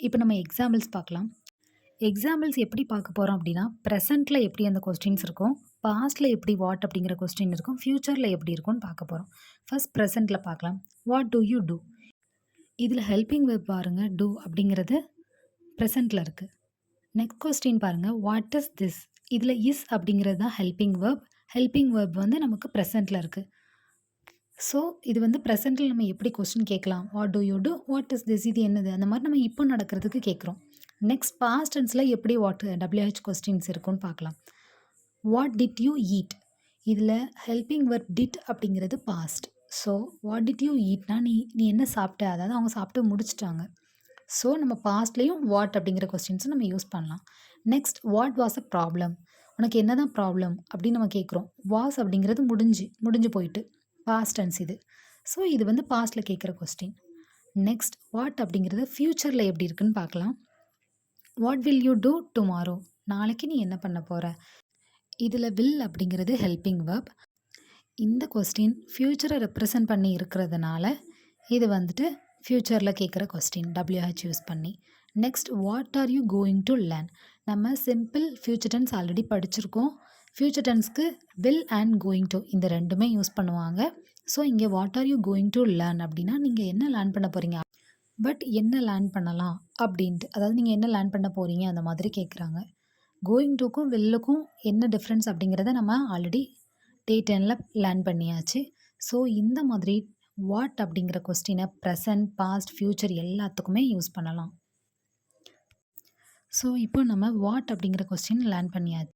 இப்போ நம்ம எக்ஸாம்பிள்ஸ் பார்க்கலாம். எக்ஸாம்பிள்ஸ் எப்படி பார்க்க போறோம் அப்படின்னா, பிரசன்ட்ல எப்படி அந்த கொஸ்டின்ஸ் இருக்கும், பாஸ்ட்ல எப்படி வாட் அப்படிங்கிற கொஸ்டின் இருக்கும், ஃபியூச்சர்ல எப்படி இருக்கும்னு பார்க்க போறோம். ஃபர்ஸ்ட் பிரசன்ட்ல பார்க்கலாம். What do you do? இதில ஹெல்பிங் வெர்ப் பாருங்க. டூ அப்படிங்கிறது பிரசன்ட்ல இருக்கு. நெக்ஸ்ட் கொஸ்டின் பாருங்க. What is this? இதில இஸ் அப்படிங்கிறது தான் ஹெல்பிங் வெர்ப். ஹெல்பிங் வெர்ப் வந்து நமக்கு பிரசன்ட்ல இருக்கு. ஸோ இது வந்து பிரசன்ட்ல நம்ம எப்படி கொஸ்டின் கேட்கலாம்? What do you do? What is this? இது என்னது? அந்த மாதிரி நம்ம இப்போ நடக்கிறதுக்கு கேட்குறோம். நெக்ஸ்ட் பாஸ்ட் டென்ஸ்ல எப்படி WH கொஸ்டின்ஸ் இருக்குன்னு பார்க்கலாம். What did you eat? இதில் ஹெல்பிங் வெர்ப் டிட் அப்படிங்கிறது past. So what did you ஈட்னா நீ நீ என்ன சாப்பிட்ட? அதாவது அவங்க சாப்பிட்டு முடிச்சிட்டாங்க. ஸோ நம்ம பாஸ்ட்லேயும் வாட் அப்படிங்கிற கொஸ்டின்ஸை நம்ம யூஸ் பண்ணலாம். Next what was a problem? உனக்கு என்ன தான் ப்ராப்ளம் அப்படின்னு நம்ம கேட்குறோம். வாஸ் அப்படிங்கிறது முடிஞ்சு போயிட்டு பாஸ்ட் டென்ஸ் இது. ஸோ இது வந்து பாஸ்ட்டில் கேட்குற கொஸ்டின். நெக்ஸ்ட் வாட் அப்படிங்கிறது ஃப்யூச்சரில் எப்படி இருக்குன்னு பார்க்கலாம். What will you do tomorrow? நாளைக்கு நீ என்ன பண்ண போகிற? இதில் வில் அப்படிங்கிறது ஹெல்பிங் வெர்ப். இந்த கொஸ்டின் ஃப்யூச்சரை ரெப்ரசன்ட் பண்ணி இருக்கிறதுனால இது வந்துட்டு ஃப்யூச்சரில் கேட்குற கொஸ்டின் WH யூஸ் பண்ணி. Next what are you going to learn? நம்ம சிம்பிள் ஃப்யூச்சர் டென்ஸ் ஆல்ரெடி படிச்சிருக்கோம். ஃப்யூச்சர் டென்ஸ்க்கு வில் அண்ட் கோயிங் டு இந்த ரெண்டுமே யூஸ் பண்ணுவாங்க. ஸோ இங்கே what are you going to learn அப்படின்னா நீங்கள் என்ன லேர்ன் பண்ண போகிறீங்க, பட் என்ன லேர்ன் பண்ணலாம் அப்படின்ட்டு, அதாவது நீங்கள் என்ன லேர்ன் பண்ண போகிறீங்க அந்த மாதிரி கேட்குறாங்க. கோயிங் டுக்கும் வில்லுக்கும் என்ன டிஃப்ரென்ஸ் அப்படிங்கிறத நம்ம ஆல்ரெடி டே 10ல் லேர்ன் பண்ணியாச்சு. ஸோ இந்த மாதிரி வாட் அப்படிங்கிற கொஸ்டினை ப்ரெசன்ட், பாஸ்ட், ஃப்யூச்சர் எல்லாத்துக்குமே யூஸ் பண்ணலாம். ஸோ இப்போ நம்ம வாட் அப்படிங்கிற கொஸ்டின் லேர்ன் பண்ணியாச்சு.